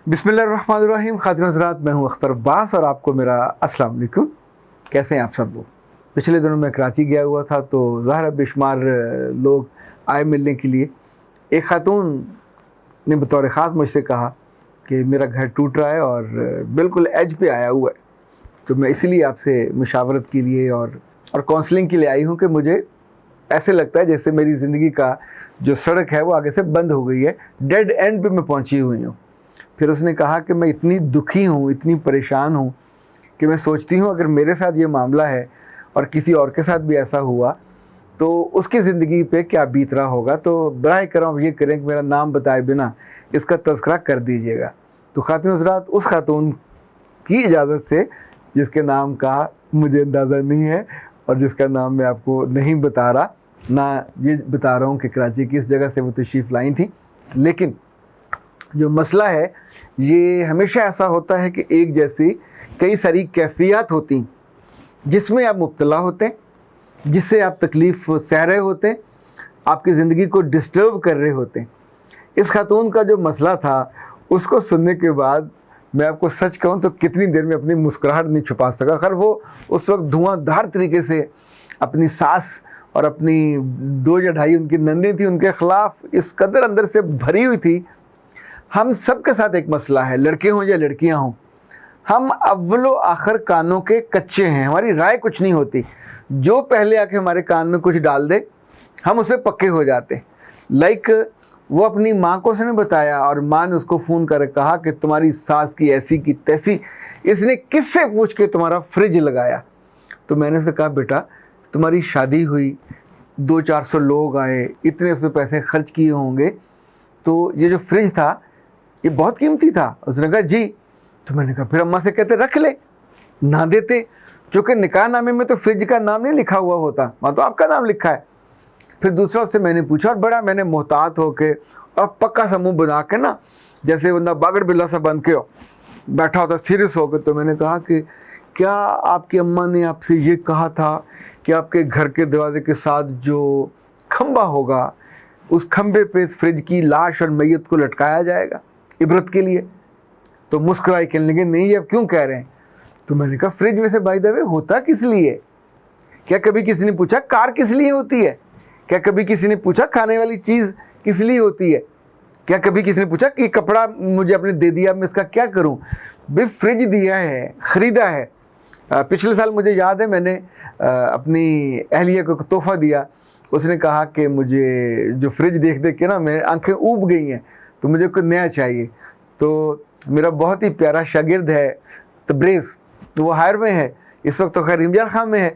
बिस्मिल्लाहिर्रहमानिर्रहीम। खातिन हज़रात, मैं हूँ अख्तर अब्बास और आपको मेरा अस्सलाम वालेकुम। कैसे हैं आप सब लोग? पिछले दिनों मैं कराची गया हुआ था तो ज़ाहिर है बेशुमार लोग आए मिलने के लिए। एक खातून ने बतौर ख़ास मुझसे कहा कि मेरा घर टूट रहा है और बिल्कुल एज पे आया हुआ है, तो मैं इसीलिए आपसे मुशावरत के लिए और काउंसलिंग के लिए आई हूँ कि मुझे ऐसे लगता है जैसे मेरी ज़िंदगी का जो सड़क है वो आगे से बंद हो गई है, डेड एंड पे मैं पहुँची हुई हूँ। फिर उसने कहा कि मैं इतनी दुखी हूँ, इतनी परेशान हूँ कि मैं सोचती हूँ अगर मेरे साथ ये मामला है और किसी और के साथ भी ऐसा हुआ तो उसकी ज़िंदगी पे क्या बीत रहा होगा। तो बराए करम ये करें कि मेरा नाम बताए बिना इसका तज़किरा कर दीजिएगा। तो खातिन हज़रात, उस खातून की इजाज़त से जिसके नाम का मुझे अंदाज़ा नहीं है और जिसका नाम मैं आपको नहीं बता रहा, ना ये बता रहा हूँ कि कराची की इस जगह से वो तशरीफ़ लाई थी, लेकिन जो मसला है ये हमेशा ऐसा होता है कि एक जैसी कई सारी कैफियत होती जिसमें आप मुब्तला होते हैं, जिससे आप तकलीफ़ सह रहे होते हैं, आपकी ज़िंदगी को डिस्टर्ब कर रहे होते हैं। इस खातून का जो मसला था उसको सुनने के बाद मैं आपको सच कहूँ तो कितनी देर में अपनी मुस्कुराहट नहीं छुपा सका। खैर वो उस वक्त धुआंधार तरीके से अपनी सास और अपनी 2 या ढाई उनकी नंदें थी उनके ख़िलाफ़ इस कदर अंदर से भरी हुई थी। हम सब के साथ एक मसला है, लड़के हों या लड़कियां हों, हम अव्वलो आखिर कानों के कच्चे हैं, हमारी राय कुछ नहीं होती। जो पहले आके हमारे कान में कुछ डाल दे हम उस पर पक्के हो जाते। लाइक वो अपनी माँ को उसने बताया और माँ ने उसको फ़ोन कर कहा कि तुम्हारी सास की ऐसी की तैसी, इसने किससे पूछ के तुम्हारा फ्रिज लगाया। तो मैंने उससे कहा बेटा तुम्हारी शादी हुई, 200-400 लोग आए, इतने उस पर पैसे खर्च किए होंगे, तो ये जो फ्रिज था ये बहुत कीमती था। उसने कहा जी। तो मैंने कहा फिर अम्मा से कहते रख ले, ना देते, क्योंकि निकाह नामे में तो फ्रिज का नाम नहीं लिखा हुआ होता, वहाँ तो आपका नाम लिखा है। फिर दूसरा उससे मैंने पूछा और बड़ा मैंने मोहतात होके और पक्का सा मुँह बना के ना, जैसे बंदा बागड़ बिल्ला सा बन के बैठा होता सीरियस होकर, तो मैंने कहा कि क्या आपकी अम्मा ने आपसे ये कहा था कि आपके घर के दरवाजे के साथ जो खंबा होगा उस खंबे पे फ्रिज की लाश और मैयत को लटकाया जाएगा इबरत के लिए? तो मुस्कुराई, कहने लगे नहीं अब क्यों कह रहे हैं। तो मैंने कहा फ्रिज वैसे बाय द वे होता किस लिए? क्या कभी किसी ने पूछा कार किस लिए होती है? क्या कभी किसी ने पूछा खाने वाली चीज़ किस लिए होती है? क्या कभी किसी ने पूछा कि कपड़ा मुझे आपने दे दिया मैं इसका क्या करूं? भाई फ्रिज दिया है, ख़रीदा है। पिछले साल मुझे याद है मैंने अपनी अहलिया को तोहफ़ा दिया। उसने कहा कि मुझे जो फ्रिज देख देख के ना मेरी आंखें ऊब गई हैं, तो मुझे कुछ नया चाहिए। तो मेरा बहुत ही प्यारा शागिर्द है तब्रेज़, तो वो हायर में है इस वक्त, तो खैर इमरान खान में है।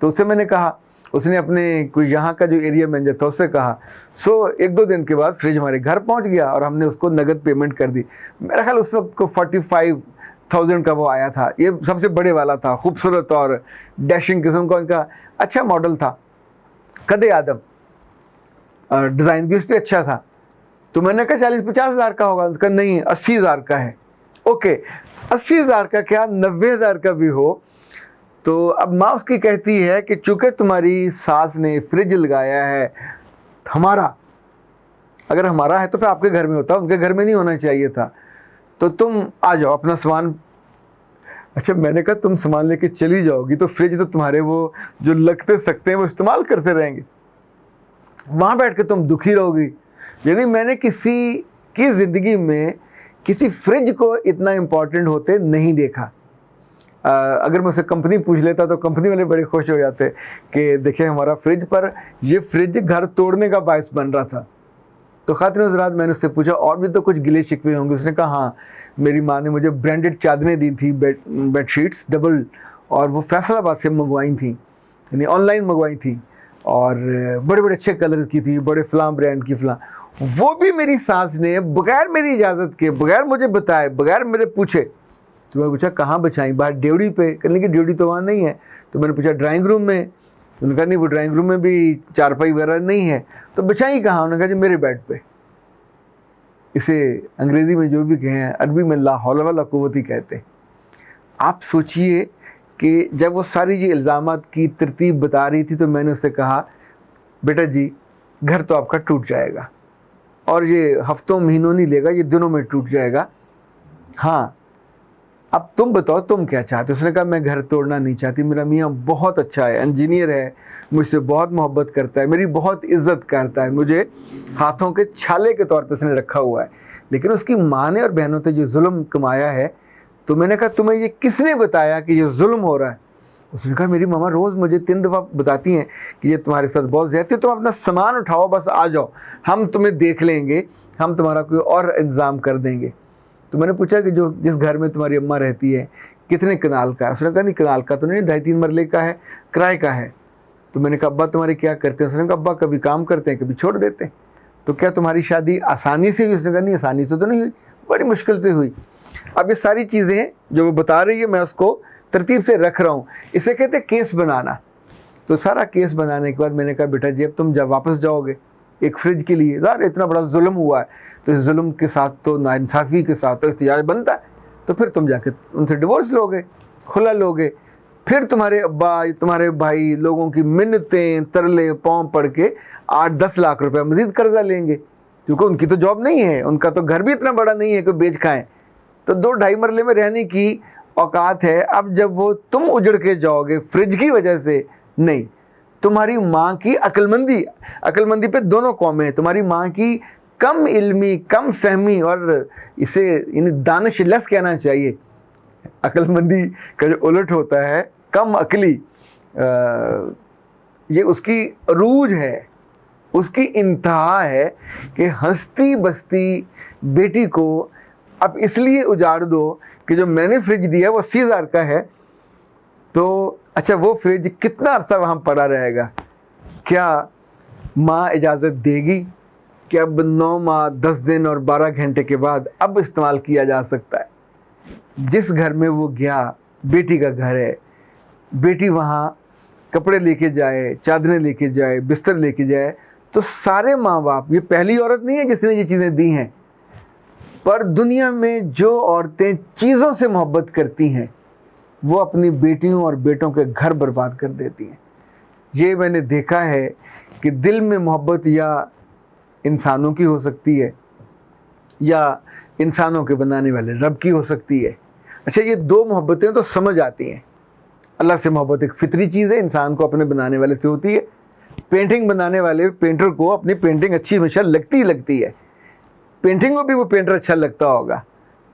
तो उससे मैंने कहा, उसने अपने कोई यहाँ का जो एरिया मैनेजर था उससे कहा। सो 1-2 दिन के बाद फ्रिज हमारे घर पहुँच गया और हमने उसको नगद पेमेंट कर दी। मेरा ख्याल उस वक्त को 45,000 का वो आया था। ये सबसे बड़े वाला था, खूबसूरत और डैशिंग किस्म का, उनका अच्छा मॉडल था, कदे आदम, डिज़ाइन भी उस पर अच्छा था। तो मैंने कहा 40-50 हज़ार का होगा। उसका नहीं 80 हज़ार का है। ओके 80 हज़ार का क्या 90 हज़ार का भी हो। तो अब माँ उसकी कहती है कि चूँकि तुम्हारी सास ने फ्रिज लगाया है, हमारा अगर हमारा है तो फिर आपके घर में होता, उनके घर में नहीं होना चाहिए था, तो तुम आ जाओ अपना सामान। अच्छा मैंने कहा तुम सामान लेके चली जाओगी तो फ्रिज तो तुम्हारे वो जो लगते सकते हैं वो इस्तेमाल करते रहेंगे, वहाँ बैठ के तुम दुखी रहोगी। यानी मैंने किसी की ज़िंदगी में किसी फ्रिज को इतना इम्पोर्टेंट होते नहीं देखा। अगर मैं उसे कंपनी पूछ लेता तो कंपनी वाले बड़े खुश हो जाते कि देखें हमारा फ्रिज, पर ये फ्रिज घर तोड़ने का बायस बन रहा था। तो खातिन हज़रात, मैंने उससे पूछा और भी तो कुछ गिले शिकवे होंगे। उसने कहा हाँ, मेरी माँ ने मुझे ब्रांडेड चादरें दी थी, बेडशीट्स डबल, और वो फैसलाबाद से मंगवाई थी, यानी ऑनलाइन मंगवाई थी, और बड़े बड़े अच्छे कलर की थी, बड़े फ़लाँ ब्रांड की फ़लाँ। वो भी मेरी सास ने बगैर मेरी इजाज़त के, बगैर मुझे बताए, बगैर मेरे पूछे। तो मैं पूछा कहाँ बिछाई? बाहर ड्योड़ी पे। कहने की ड्योड़ी तो वहाँ नहीं है। तो मैंने पूछा ड्राइंग रूम में? उन्होंने कहा नहीं वो ड्राइंग रूम में भी चारपाई वगैरह नहीं है। तो बिछाई कहाँ? उन्होंने कहा जी मेरे बेड पे। इसे अंग्रेज़ी में जो भी कहें, अरबी में ला हौला वला कुव्वत ही कहते हैं। आप सोचिए कि जब वो सारी ये इल्ज़ामात की तरतीब बता रही थी तो मैंने उससे कहा बेटा जी घर तो आपका टूट जाएगा, और ये हफ्तों महीनों नहीं लेगा, ये दिनों में टूट जाएगा। हाँ अब तुम बताओ तुम क्या चाहते हो। उसने कहा मैं घर तोड़ना नहीं चाहती, मेरा मियाँ बहुत अच्छा है, इंजीनियर है, मुझसे बहुत मोहब्बत करता है, मेरी बहुत इज्जत करता है, मुझे हाथों के छाले के तौर पर उसने रखा हुआ है, लेकिन उसकी माँ ने और बहनों ने जो जुल्म कमाया है। तो मैंने कहा तुम्हें ये किसने बताया कि ये जुल्म हो रहा है। उसने कहा मेरी मामा रोज़ मुझे 3 दफ़ा बताती हैं कि ये तुम्हारे साथ बहुत ज़्यादती है, तुम अपना सामान उठाओ, बस आ जाओ, हम तुम्हें देख लेंगे, हम तुम्हारा कोई और इंतज़ाम कर देंगे। तो मैंने पूछा कि जो जिस घर में तुम्हारी अम्मा रहती है कितने कनाल का है। उसने कहा नहीं कनाल का तो नहीं, 2.5-3 मरले का है, किराए का है। तो मैंने कहा अब्बा तुम्हारे क्या करते हैं। उसने कहा अब्बा कभी काम करते हैं कभी छोड़ देते हैं। तो क्या तुम्हारी शादी आसानी से हुई। उसने कहा नहीं आसानी से तो नहीं हुई, बड़ी मुश्किल से हुई। अब ये सारी चीज़ें जो वो बता रही है मैं उसको तरतीब से रख रहा हूँ। इसे कहते हैं केस बनाना। तो सारा केस बनाने के बाद मैंने कहा बेटा जी अब तुम जब वापस जाओगे एक फ्रिज के लिए, यार इतना बड़ा जुल्म हुआ है, तो इस जुल्म के साथ तो नाइंसाफ़ी के साथ तो एहतिजाज बनता है, तो फिर तुम जाके उनसे डिवोर्स लोगे, खुला लोगे। फिर तुम्हारे अब्बा तुम्हारे भाई लोगों की मिन्नतें तरले पाँव पड़ के 8-10 लाख रुपए मज़ीद कर्जा लेंगे, क्योंकि उनकी तो जॉब नहीं है, उनका तो घर भी इतना बड़ा नहीं है कि बेच खाएं, तो 2-2.5 मरले में रहने की औकात है। अब जब वो तुम उजड़ के जाओगे फ्रिज की वजह से, नहीं, तुम्हारी माँ की अक्लमंदी पे दोनों कौमें हैं। तुम्हारी माँ की कम इल्मी, कम फहमी, और इसे दानिश लस कहना चाहिए, अक्लमंदी का जो उलट होता है कम अकली, ये उसकी अरूज है, उसकी इंतहा है कि हंसती बसती बेटी को अब इसलिए उजाड़ दो कि जो मैंने फ्रिज दिया वो 80,000 का है, तो अच्छा वो फ्रिज कितना अरसा वहाँ पड़ा रहेगा, क्या माँ इजाज़त देगी कि अब 9 माह 10 दिन और 12 घंटे के बाद अब इस्तेमाल किया जा सकता है। जिस घर में वो गया बेटी का घर है, बेटी वहाँ कपड़े लेके जाए, चादरें लेके जाए, बिस्तर लेके जाए, तो सारे माँ बाप, ये पहली औरत नहीं है जिसने ये चीज़ें दी हैं, पर दुनिया में जो औरतें चीज़ों से मोहब्बत करती हैं वो अपनी बेटियों और बेटों के घर बर्बाद कर देती हैं। ये मैंने देखा है कि दिल में मोहब्बत या इंसानों की हो सकती है या इंसानों के बनाने वाले रब की हो सकती है। अच्छा ये 2 मोहब्बतें तो समझ आती हैं। अल्लाह से मोहब्बत एक फितरी चीज़ है, इंसान को अपने बनाने वाले से होती है। पेंटिंग बनाने वाले पेंटर को अपनी पेंटिंग अच्छी हमेशा लगती है, पेंटिंग को भी वो पेंटर अच्छा लगता होगा।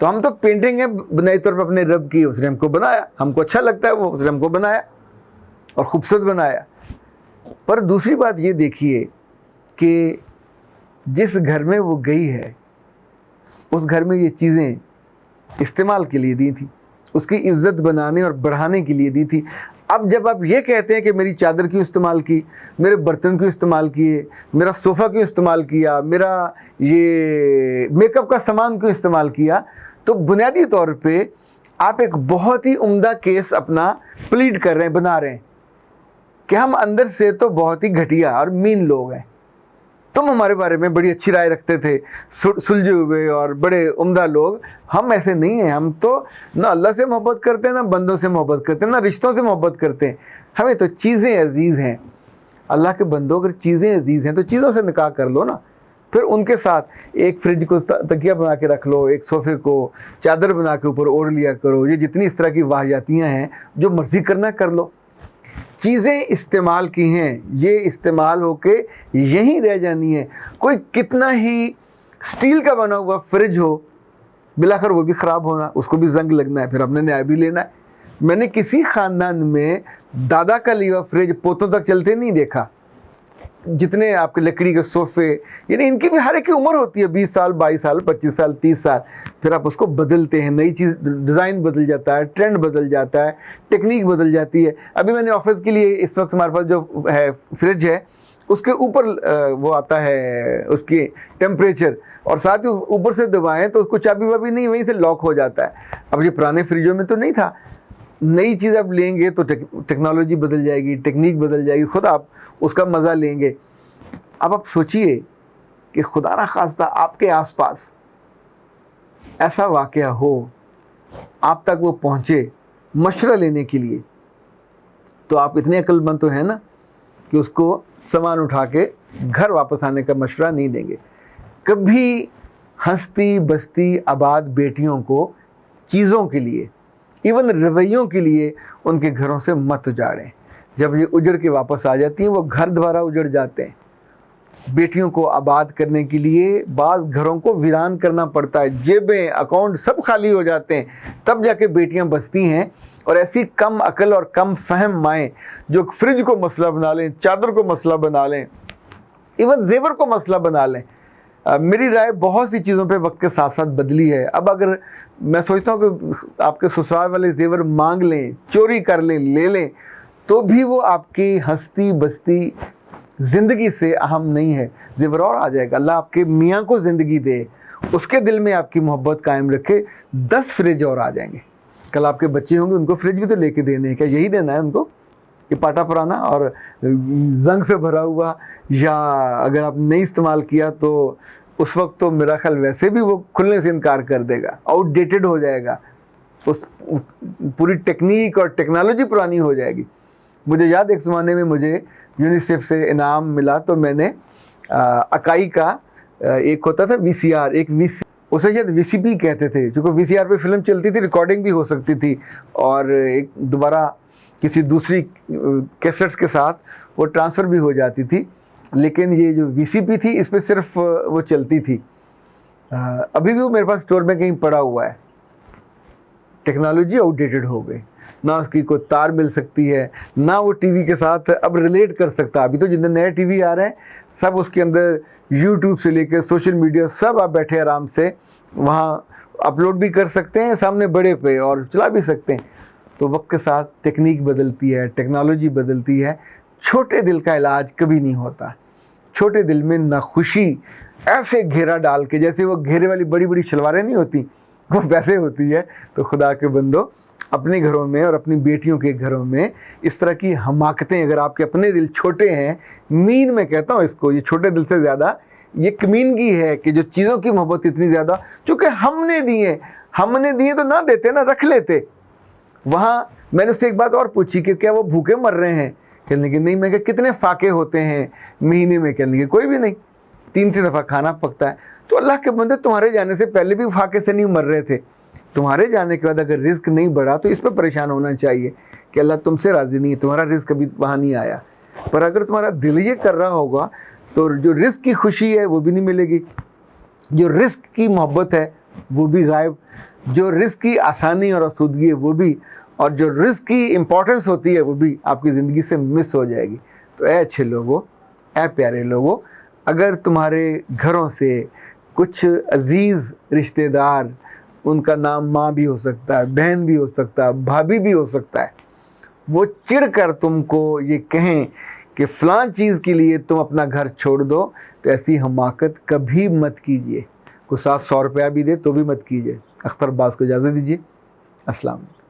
तो हम तो पेंटिंग है बनाई तौर पर अपने रब की, उसने हमको बनाया, हमको अच्छा लगता है वो, उसने हमको बनाया और खूबसूरत बनाया। पर दूसरी बात ये देखिए कि जिस घर में वो गई है उस घर में ये चीज़ें इस्तेमाल के लिए दी थी, उसकी इज्जत बनाने और बढ़ाने के लिए दी थी। अब जब आप ये कहते हैं कि मेरी चादर क्यों इस्तेमाल की, मेरे बर्तन क्यों इस्तेमाल किए, मेरा सोफ़ा क्यों इस्तेमाल किया, मेरा ये मेकअप का सामान क्यों इस्तेमाल किया, तो बुनियादी तौर पे आप एक बहुत ही उम्दा केस अपना प्लीड कर रहे हैं, बना रहे हैं कि हम अंदर से तो बहुत ही घटिया और मीन लोग हैं। तुम हमारे बारे में बड़ी अच्छी राय रखते थे, सुलझे हुए और बड़े उम्दा लोग, हम ऐसे नहीं हैं। हम तो ना अल्लाह से मोहब्बत करते हैं, ना बंदों से मोहब्बत करते हैं, ना रिश्तों से मोहब्बत करते हैं, हमें तो चीज़ें अजीज़ हैं। अल्लाह के बंदों अगर चीज़ें अजीज़ हैं तो चीज़ों से निकाह कर लो ना, फिर उनके साथ एक फ्रिज को तकिया बना के रख लो, एक सोफ़े को चादर बना के ऊपर ओढ़ लिया करो। ये जितनी इस तरह की वाहियातियाँ हैं, जो मर्ज़ी करना कर लो। चीज़ें इस्तेमाल की हैं, ये इस्तेमाल होके यहीं रह जानी है। कोई कितना ही स्टील का बना हुआ फ्रिज हो, बिलाखिर वो भी ख़राब होना, उसको भी जंग लगना है, फिर अपने न्याय भी लेना है। मैंने किसी ख़ानदान में दादा का लिया फ्रिज पोतों तक चलते नहीं देखा। जितने आपके लकड़ी के सोफ़े, यानी इनकी भी हर एक की उम्र होती है, 20 साल 22 साल 25 साल 30 साल, फिर आप उसको बदलते हैं, नई चीज़, डिज़ाइन बदल जाता है, ट्रेंड बदल जाता है, टेक्निक बदल जाती है। अभी मैंने ऑफिस के लिए इस वक्त हमारे पास जो है फ्रिज है, उसके ऊपर वो आता है उसकी टेम्परेचर, और साथ ही ऊपर से दबाएँ तो उसको चाबी वाबी नहीं, वहीं से लॉक हो जाता है। अब ये पुराने फ्रिजों में तो नहीं था। नई चीज़ आप लेंगे तो टेक्नोलॉजी बदल जाएगी, टेक्निक बदल जाएगी, खुद आप उसका मज़ा लेंगे। अब आप सोचिए कि खुदा ना खास्ता आपके आसपास ऐसा वाक़या हो, आप तक वो पहुँचे मशवरा लेने के लिए, तो आप इतने अक्लमंद तो हैं ना कि उसको सामान उठा के घर वापस आने का मशवरा नहीं देंगे। कभी हंसती बसती आबाद बेटियों को चीज़ों के लिए, इवन रवैयों के लिए उनके घरों से मत उजाड़ें। जब ये उजड़ के वापस आ जाती हैं, वो घर द्वारा उजड़ जाते हैं। बेटियों को आबाद करने के लिए बाज़ घरों को वीरान करना पड़ता है, जेबें, अकाउंट सब खाली हो जाते हैं, तब जाके बेटियां बचती हैं। और ऐसी कम अकल और कम फहम माएँ जो फ्रिज को मसला बना लें, चादर को मसला बना लें, इवन जेवर को मसला बना लें। मेरी राय बहुत सी चीज़ों पे वक्त के साथ साथ बदली है। अब अगर मैं सोचता हूँ कि आपके ससुराल वाले जेवर मांग लें, चोरी कर लें, ले लें, तो भी वो आपकी हंसती बसती ज़िंदगी से अहम नहीं है। जेवर और आ जाएगा, अल्लाह आपके मियाँ को ज़िंदगी दे, उसके दिल में आपकी मोहब्बत कायम रखे, 10 फ्रिज और आ जाएंगे। कल आपके बच्चे होंगे, उनको फ्रिज भी तो लेके देने हैं, क्या यही देना है उनको कि पाटा पुराना और जंग से भरा हुआ, या अगर आप नहीं इस्तेमाल किया तो उस वक्त तो मेरा ख्याल वैसे भी वो खुलने से इनकार कर देगा, आउटडेटेड हो जाएगा, उस पूरी टेक्निक और टेक्नोलॉजी पुरानी हो जाएगी। मुझे याद एक ज़माने में मुझे यूनिसेफ से इनाम मिला, तो मैंने अकाई का एक होता था VCR, एक उसे शायद VCP कहते थे, क्योंकि VCR पे फिल्म चलती थी, रिकॉर्डिंग भी हो सकती थी और एक दोबारा किसी दूसरी कैसेट्स के साथ वो ट्रांसफ़र भी हो जाती थी। लेकिन ये जो VCP थी, इस पर सिर्फ वो चलती थी। अभी भी वो मेरे पास स्टोर में कहीं पड़ा हुआ है। टेक्नोलॉजी आउटडेटेड हो गई, ना उसकी कोई तार मिल सकती है, ना वो टीवी के साथ अब रिलेट कर सकता। अभी तो जितने नए टीवी आ रहे हैं सब उसके अंदर यूट्यूब से लेकर सोशल मीडिया सब आप बैठे आराम से वहाँ अपलोड भी कर सकते हैं सामने बड़े पे और चला भी सकते हैं। तो वक्त के साथ टेक्निक बदलती है, टेक्नोलॉजी बदलती है। छोटे दिल का इलाज कभी नहीं होता। छोटे दिल में नाखुशी ऐसे घेरा डाल के, जैसे वो घेरे वाली बड़ी बड़ी शलवारें नहीं होती, वो वैसे होती है। तो खुदा के बंदो, अपने घरों में और अपनी बेटियों के घरों में इस तरह की हमाकतें, अगर आपके अपने दिल छोटे हैं, मीन मैं कहता हूँ इसको, ये छोटे दिल से ज़्यादा ये कमीनगी है कि जो चीज़ों की मोहब्बत इतनी ज़्यादा, चूँकि हमने दिए तो ना देते ना, रख लेते। वहाँ मैंने उससे एक बात और पूछी कि क्या वो भूखे मर रहे हैं? कहने की नहीं। मैं कहा कितने फाके होते हैं महीने में? कहने की कोई भी नहीं, 3 दफ़ा खाना पकता है। तो अल्लाह के बंदे, तुम्हारे जाने से पहले भी फाके से नहीं मर रहे थे, तुम्हारे जाने के बाद अगर रिस्क नहीं बढ़ा तो इस पर परेशान होना चाहिए कि अल्लाह तुमसे राज़ी नहीं है, तुम्हारा रिस्क कभी वहाँ नहीं आया। पर अगर तुम्हारा दिल ये कर रहा होगा तो जो रिस्क की खुशी है वो भी नहीं मिलेगी, जो रिस्क की मोहब्बत है वो भी गायब, जो रिस्क की आसानी और आसूदगी है वो भी, और जो रिस्क की इम्पोर्टेंस होती है वो भी आपकी ज़िंदगी से मिस हो जाएगी। तो ऐ अच्छे लोगों, ऐ प्यारे लोगों, अगर तुम्हारे घरों से कुछ अजीज़ रिश्तेदार, उनका नाम माँ भी हो सकता है, बहन भी हो सकता है, भाभी भी हो सकता है, वो चिढ़ कर तुमको ये कहें कि फ़लाँ चीज़ के लिए तुम अपना घर छोड़ दो, तो ऐसी हमाकत कभी मत कीजिए। कोई 700 रुपया भी दे तो भी मत कीजिए। अख्तर अब्बास को इजाज़त दीजिए। अस्सलाम वालेकुम।